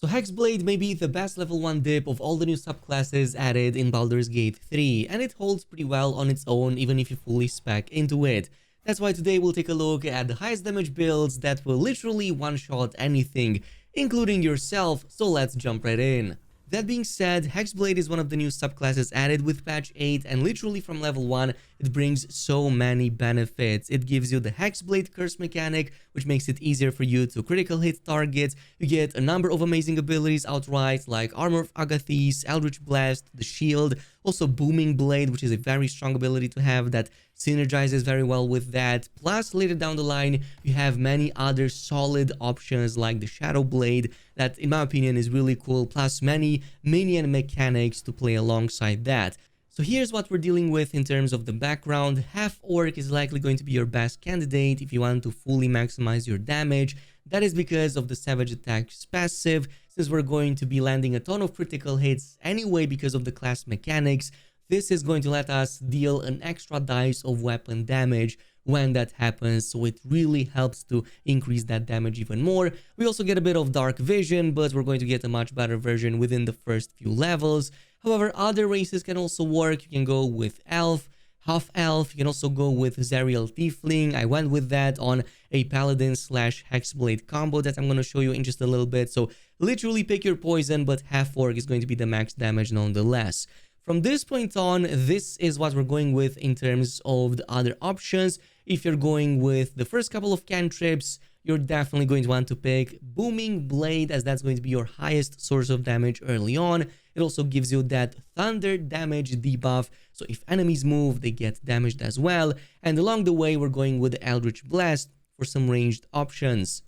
So Hexblade may be the best level 1 dip of all the new subclasses added in Baldur's Gate 3, and it holds pretty well on its own even if you fully spec into it. That's why today we'll take a look at the highest damage builds that will literally one-shot anything, including yourself, so let's jump right in. That being said, Hexblade is one of the new subclasses added with patch 8, and literally from level 1, it brings so many benefits. It gives you the Hexblade curse mechanic, which makes it easier for you to critical hit targets. You get a number of amazing abilities outright, like Armor of Agathis, Eldritch Blast, the Shield, also Booming Blade, which is a very strong ability to have that synergizes very well with that. Plus, later down the line, you have many other solid options like the Shadow Blade that, in my opinion, is really cool, plus many minion mechanics to play alongside that. So here's what we're dealing with in terms of the background. Half Orc is likely going to be your best candidate if you want to fully maximize your damage. That is because of the Savage Attack's passive, since we're going to be landing a ton of critical hits anyway because of the class mechanics. This is going to let us deal an extra dice of weapon damage when that happens, so it really helps to increase that damage even more. We also get a bit of dark vision, but we're going to get a much better version within the first few levels. However, other races can also work. You can go with Elf, Half Elf, you can also go with Zerial Tiefling. I went with that on a Paladin slash Hexblade combo that I'm going to show you in just a little bit. So literally pick your poison, but Half Orc is going to be the max damage nonetheless. From this point on, this is what we're going with in terms of the other options. If you're going with the first couple of cantrips, you're definitely going to want to pick Booming Blade, as that's going to be your highest source of damage early on. It also gives you that thunder damage debuff, so if enemies move, they get damaged as well. And along the way, we're going with the Eldritch Blast for some ranged options.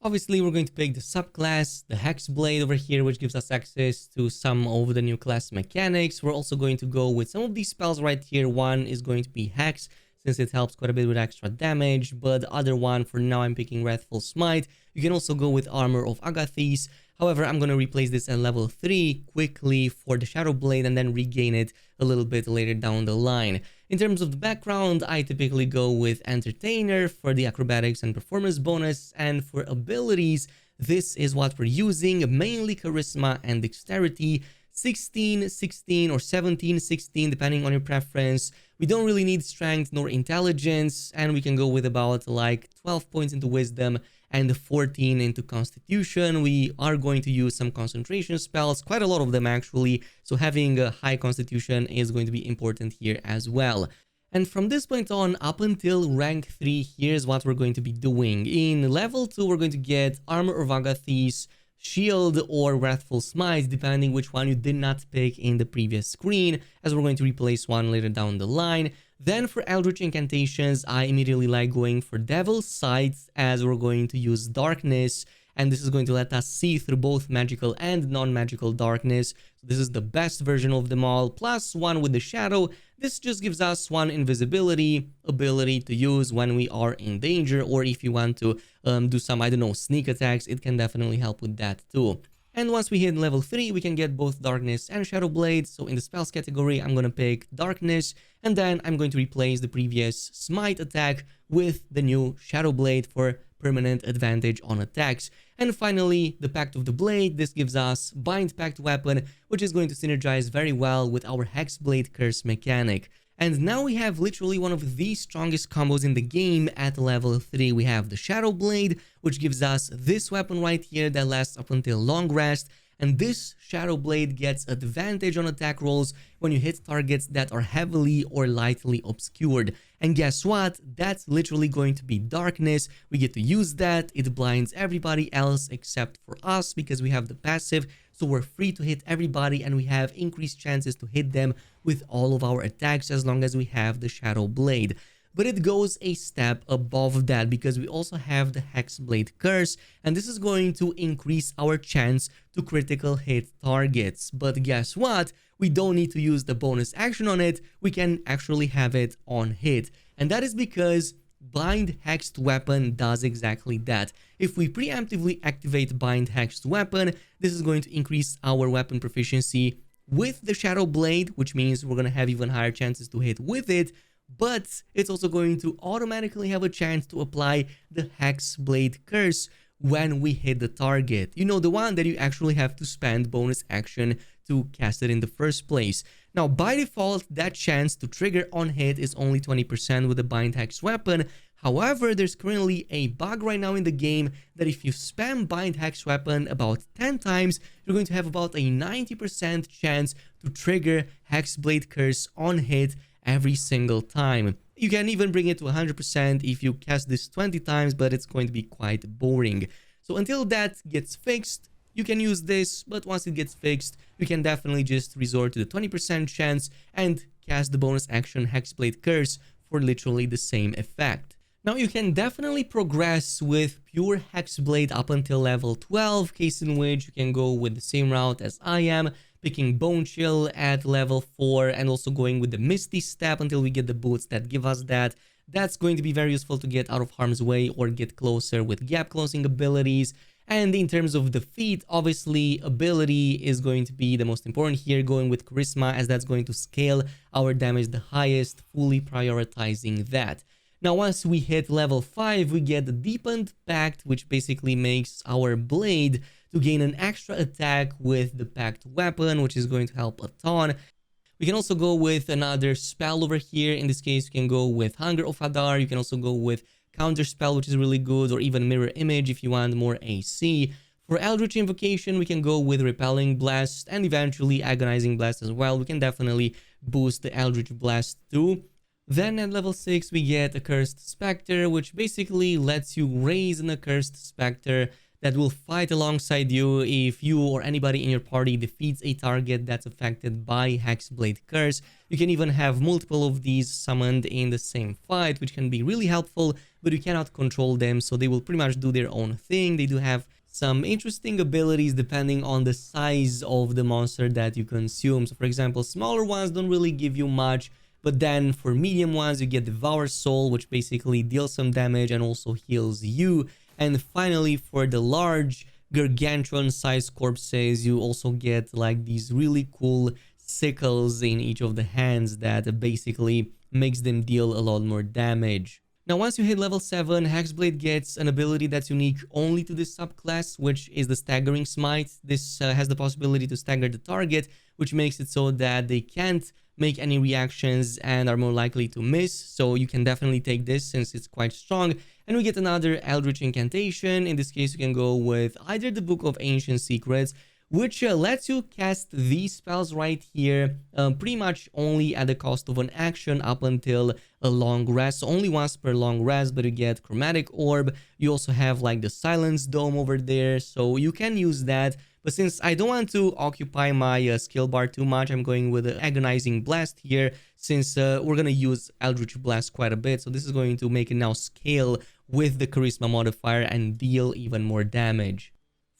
Obviously, we're going to pick the subclass, the Hexblade over here, which gives us access to some of the new class mechanics. We're also going to go with some of these spells right here. One is going to be Hex, since it helps quite a bit with extra damage, but the other one, for now, I'm picking Wrathful Smite. You can also go with Armor of Agathis. However, I'm going to replace this at level 3 quickly for the Shadow Blade and then regain it a little bit later down the line. In terms of the background, I typically go with Entertainer for the acrobatics and performance bonus, and for abilities, this is what we're using, mainly Charisma and Dexterity. 16, 16 or 17, 16 depending on your preference. We don't really need strength nor intelligence, and we can go with about like 12 points into wisdom and 14 into constitution. We are going to use some concentration spells, quite a lot of them actually, so having a high constitution is going to be important here as well. And from this point on, up until rank 3, here's what we're going to be doing. In level 2, we're going to get Armor of Agathis, Shield, or Wrathful Smite, depending which one you did not pick in the previous screen, as we're going to replace one later down the line. Then for Eldritch Incantations, I immediately like going for Devil's Sight, as we're going to use Darkness, and this is going to let us see through both magical and non-magical darkness. So this is the best version of them all, plus one with the Shadow. This just gives us one invisibility ability to use when we are in danger, or if you want to do some, I don't know, sneak attacks, it can definitely help with that too. And once we hit level 3, we can get both Darkness and Shadow Blade. So in the spells category, I'm going to pick Darkness, and then I'm going to replace the previous Smite attack with the new Shadow Blade for permanent advantage on attacks. And finally, the Pact of the Blade. This gives us Bind Pact Weapon, which is going to synergize very well with our Hexblade curse mechanic. And now we have literally one of the strongest combos in the game at level 3. We have the Shadow Blade, which gives us this weapon right here that lasts up until long rest. And this Shadow Blade gets advantage on attack rolls when you hit targets that are heavily or lightly obscured. And guess what? That's literally going to be Darkness. We get to use that. It blinds everybody else except for us because we have the passive. So we're free to hit everybody, and we have increased chances to hit them with all of our attacks as long as we have the Shadow Blade. But it goes a step above that because we also have the Hexblade Curse, and this is going to increase our chance to critical hit targets. But guess what? We don't need to use the bonus action on it, we can actually have it on hit. And that is because Bind Hexed Weapon does exactly that. If we preemptively activate Bind Hexed Weapon, this is going to increase our weapon proficiency with the Shadow Blade, which means we're going to have even higher chances to hit with it, but it's also going to automatically have a chance to apply the Hexblade Curse when we hit the target. You know, the one that you actually have to spend bonus action to cast it in the first place. Now, by default, that chance to trigger on hit is only 20% with the Bind Hex weapon. However, there's currently a bug right now in the game that if you spam Bind Hex weapon about 10 times, you're going to have about a 90% chance to trigger Hexblade Curse on hit every single time. You can even bring it to 100% if you cast this 20 times, but it's going to be quite boring. So until that gets fixed, you can use this, but once it gets fixed, you can definitely just resort to the 20% chance and cast the bonus action Hexblade Curse for literally the same effect. Now, you can definitely progress with pure Hexblade up until level 12, case in which you can go with the same route as I am, picking Bone Chill at level 4 and also going with the Misty Step until we get the boots that give us that. That's going to be very useful to get out of harm's way or get closer with gap closing abilities. And in terms of the feat, obviously, ability is going to be the most important here, going with Charisma as that's going to scale our damage the highest, fully prioritizing that. Now, once we hit level 5, we get the Deepened Pact, which basically makes our blade to gain an extra attack with the Pact weapon, which is going to help a ton. We can also go with another spell over here. In this case, you can go with Hunger of Hadar. You can also go with Counter Spell, which is really good, or even Mirror Image if you want more AC. For Eldritch Invocation, we can go with Repelling Blast and eventually Agonizing Blast as well. We can definitely boost the Eldritch Blast too. Then at level 6, we get Accursed Spectre, which basically lets you raise an Accursed Spectre that will fight alongside you if you or anybody in your party defeats a target that's affected by Hexblade Curse. You can even have multiple of these summoned in the same fight, which can be really helpful, but you cannot control them, so they will pretty much do their own thing. They do have some interesting abilities depending on the size of the monster that you consume. So for example, smaller ones don't really give you much, but then for medium ones, you get Devour Soul, which basically deals some damage and also heals you. And finally, for the large gargantuan sized corpses, you also get like these really cool sickles in each of the hands that basically makes them deal a lot more damage. Now, once you hit level 7, Hexblade gets an ability that's unique only to this subclass, which is the Staggering Smite. This has the possibility to stagger the target, which makes it so that they can't make any reactions and are more likely to miss. So you can definitely take this since it's quite strong. And we get another Eldritch Incantation. In this case, you can go with either the Book of Ancient Secrets, which lets you cast these spells right here pretty much only at the cost of an action up until a long rest. So only once per long rest, but you get Chromatic Orb. You also have like the Silence Dome over there, so you can use that. But since I don't want to occupy my skill bar too much, I'm going with the Agonizing Blast here, since we're going to use Eldritch Blast quite a bit. So this is going to make it now scale with the Charisma modifier and deal even more damage.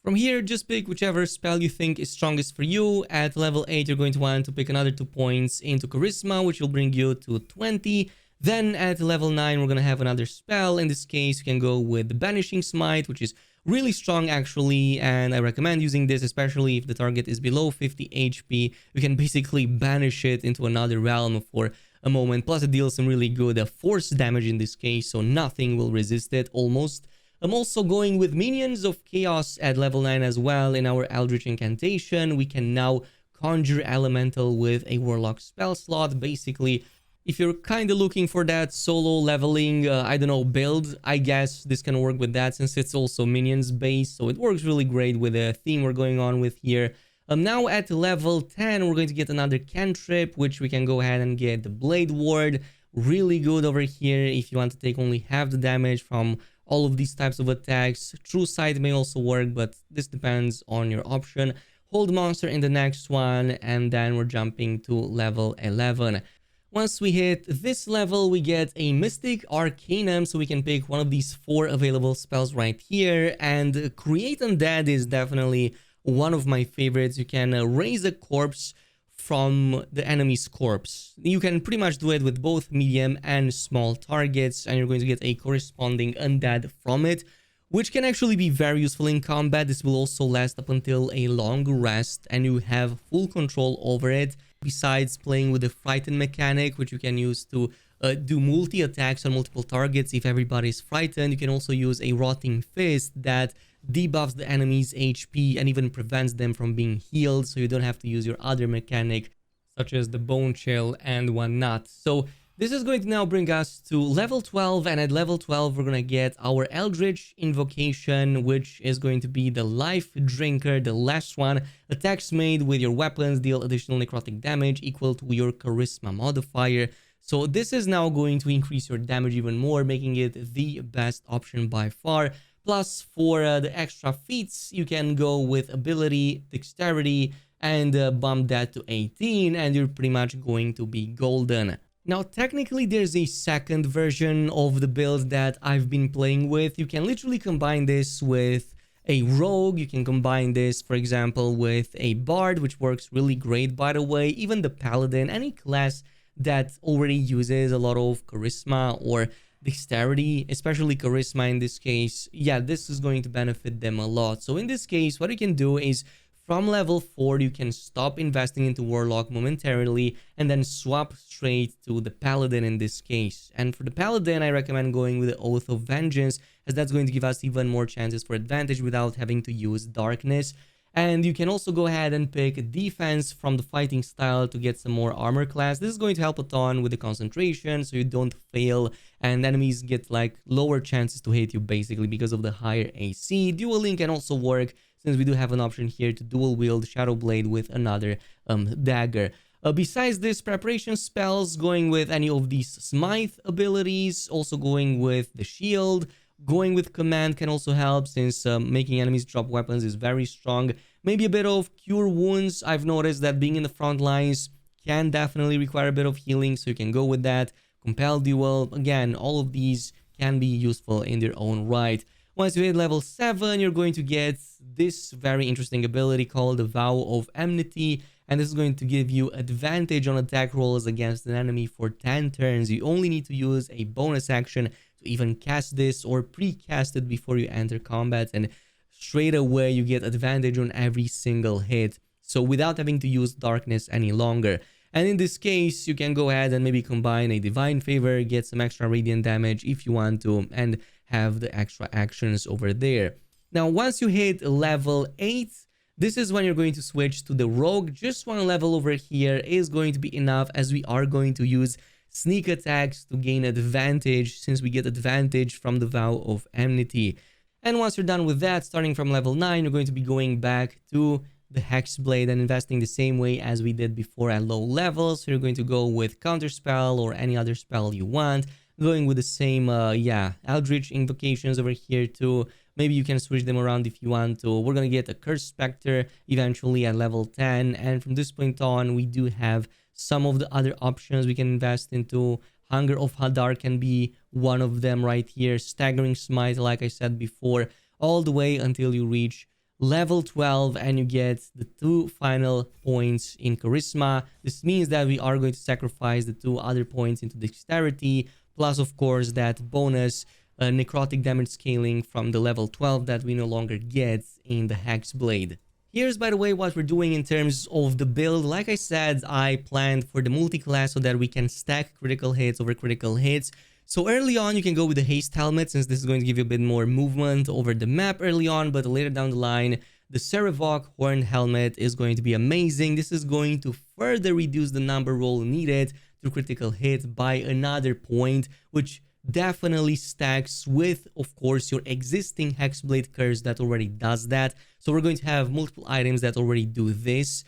From here, just pick whichever spell you think is strongest for you. At level 8, you're going to want to pick another 2 points into Charisma, which will bring you to 20. Then at level 9, we're going to have another spell. In this case, you can go with the Banishing Smite, which is really strong actually, and I recommend using this, especially if the target is below 50 HP. You can basically banish it into another realm for a moment. Plus, it deals some really good force damage in this case, so nothing will resist it almost. I'm also going with Minions of Chaos at level 9 as well. In our Eldritch Incantation, we can now conjure Elemental with a Warlock spell slot. Basically, if you're kind of looking for that solo leveling, I don't know, build, I guess this can work with that since it's also minions based. So it works really great with the theme we're going on with here. Now at level 10, we're going to get another cantrip, which we can go ahead and get the Blade Ward. Really good over here if you want to take only half the damage from all of these types of attacks. True Sight may also work, but this depends on your option. Hold Monster in the next one, and then we're jumping to level 11. Once we hit this level, we get a Mystic Arcanum, so we can pick one of these 4 available spells right here. And Create Undead is definitely one of my favorites. You can raise a corpse from the enemy's corpse. You can pretty much do it with both medium and small targets, and you're going to get a corresponding undead from it, which can actually be very useful in combat. This will also last up until a long rest, and you have full control over it. Besides playing with the Frighten mechanic, which you can use to do multi-attacks on multiple targets if everybody is frightened, you can also use a Rotting Fist that debuffs the enemy's HP and even prevents them from being healed, so you don't have to use your other mechanic such as the bone chill and whatnot. So this is going to now bring us to level 12, and at level 12 we're going to get our Eldritch Invocation, which is going to be the Life Drinker, the last one. Attacks made with your weapons deal additional necrotic damage equal to your Charisma modifier. So this is now going to increase your damage even more, making it the best option by far. Plus, for the extra feats, you can go with Ability, Dexterity, and bump that to 18, and you're pretty much going to be golden. Now, technically, there's a second version of the build that I've been playing with. You can literally combine this with a rogue. You can combine this, for example, with a bard, which works really great, by the way. Even the paladin, any class that already uses a lot of charisma or dexterity, especially charisma in this case, yeah, this is going to benefit them a lot. So in this case, what you can do is from level 4, you can stop investing into Warlock momentarily and then swap straight to the Paladin in this case. And for the Paladin, I recommend going with the Oath of Vengeance, as that's going to give us even more chances for advantage without having to use Darkness. And you can also go ahead and pick Defense from the fighting style to get some more armor class. This is going to help a ton with the concentration, so you don't fail and enemies get like lower chances to hit you basically because of the higher AC. Dueling can also work, since we do have an option here to dual wield Shadow Blade with another dagger. Besides this, preparation spells, going with any of these smite abilities, also going with the shield, going with command can also help, since making enemies drop weapons is very strong. Maybe a bit of cure wounds. I've noticed that being in the front lines can definitely require a bit of healing, so you can go with that. Compel duel, again, all of these can be useful in their own right. Once you hit level 7, you're going to get this very interesting ability called the Vow of Enmity, and this is going to give you advantage on attack rolls against an enemy for 10 turns. You only need to use a bonus action to even cast this or pre-cast it before you enter combat, and straight away you get advantage on every single hit, so without having to use Darkness any longer. And in this case, you can go ahead and maybe combine a Divine Favor, get some extra radiant damage if you want to, and have the extra actions over there. Now, once you hit level 8, this is when you're going to switch to the Rogue. Just one level over here is going to be enough, as we are going to use sneak attacks to gain advantage, since we get advantage from the Vow of Enmity. And once you're done with that, starting from level 9, you're going to be going back to the Hexblade and investing the same way as we did before at low levels. So you're going to go with Counterspell or any other spell you want, going with the same, Eldritch Invocations over here too. Maybe you can switch them around if you want to. We're going to get a Cursed Spectre eventually at level 10. And from this point on, we do have some of the other options we can invest into. Hunger of Hadar can be one of them right here. Staggering Smite, like I said before, all the way until you reach level 12 and you get the 2 final points in Charisma. This means that we are going to sacrifice the 2 other points into Dexterity, plus of course that bonus necrotic damage scaling from the level 12 that we no longer get in the Hexblade. Here's, by the way, what we're doing in terms of the build. Like I said, I planned for the multi-class so that we can stack critical hits over critical hits. So early on, you can go with the Haste Helmet, since this is going to give you a bit more movement over the map early on, but later down the line, the Serevok Horn Helmet is going to be amazing. This is going to further reduce the number roll needed to critical hit by another point, which definitely stacks with, of course, your existing Hexblade curse that already does that. So we're going to have multiple items that already do this.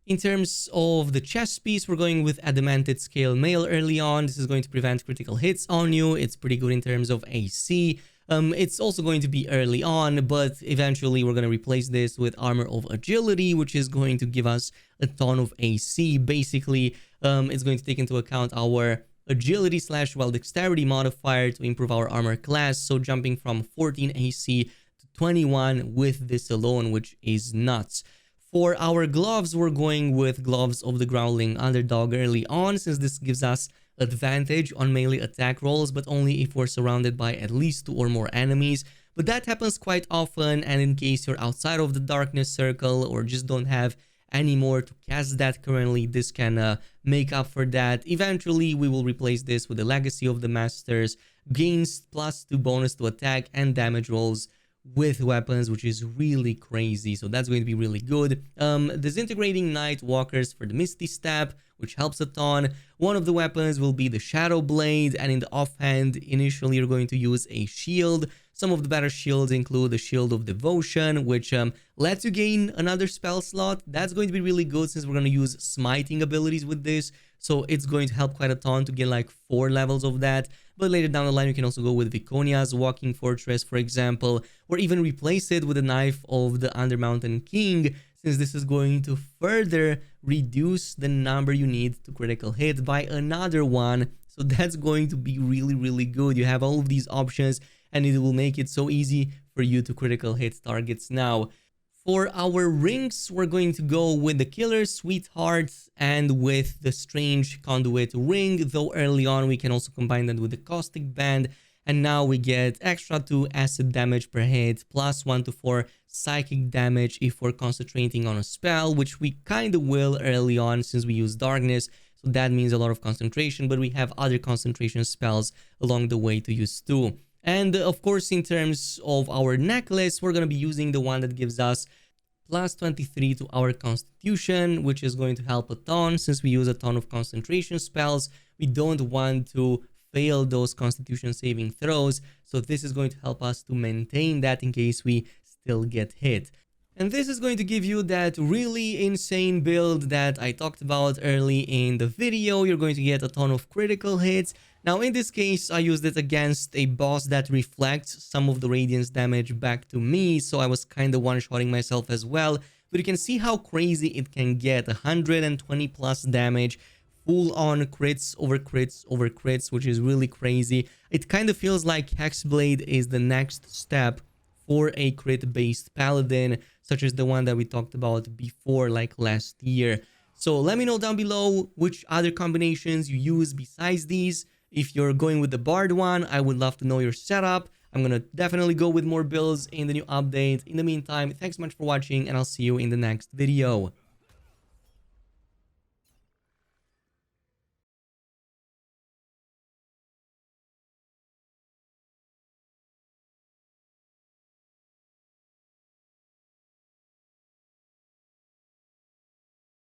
In terms of the chest piece, we're going with Adamanted Scale Mail early on. This is going to prevent critical hits on you. It's pretty good in terms of AC. It's also going to be early on, but eventually we're going to replace this with Armor of Agility, which is going to give us a ton of AC. Basically, it's going to take into account our agility / dexterity modifier to improve our armor class, so jumping from 14 AC to 21 with this alone, which is nuts. For our gloves, we're going with Gloves of the Growling Underdog early on, since this gives us advantage on melee attack rolls, but only if we're surrounded by at least 2 or more enemies. But that happens quite often, and in case you're outside of the darkness circle or just don't have any more to cast that currently, this can make up for that. Eventually, we will replace this with the Legacy of the Masters, gains +2 bonus to attack and damage rolls with weapons, which is really crazy. So that's going to be really good. Disintegrating Night Walkers for the Misty Step, which helps a ton. One of the weapons will be the Shadow Blade, and in the offhand, initially you're going to use a shield. Some of the better shields include the Shield of Devotion, which lets you gain another spell slot. That's going to be really good since we're going to use smiting abilities with this. So it's going to help quite a ton to get like 4 levels of that. But later down the line, you can also go with Viconia's Walking Fortress, for example, or even replace it with the Knife of the Undermountain King, since this is going to further reduce the number you need to critical hit by another one. So that's going to be really, really good. You have all of these options, and it will make it so easy for you to critical hit targets now. For our rings, we're going to go with the Killer Sweetheart and with the Strange Conduit ring, though early on we can also combine that with the Caustic Band. And now we get extra 2 acid damage per hit, plus 1 to 4 psychic damage if we're concentrating on a spell, which we kind of will early on since we use Darkness. So that means a lot of concentration, but we have other concentration spells along the way to use too. And of course, in terms of our necklace, we're going to be using the one that gives us plus 23 to our constitution, which is going to help a ton since we use a ton of concentration spells. We don't want to fail those constitution saving throws, so this is going to help us to maintain that in case we still get hit. And this is going to give you that really insane build that I talked about early in the video. You're going to get a ton of critical hits. Now, in this case, I used it against a boss that reflects some of the radiance damage back to me, so I was kind of one-shotting myself as well. But you can see how crazy it can get. 120 plus damage, full-on crits over crits over crits, which is really crazy. It kind of feels like Hexblade is the next step for a crit-based Paladin, such as the one that we talked about before, like last year. So let me know down below which other combinations you use besides these. If you're going with the Bard one, I would love to know your setup. I'm gonna definitely go with more builds in the new update. In the meantime, thanks so much for watching, and I'll see you in the next video.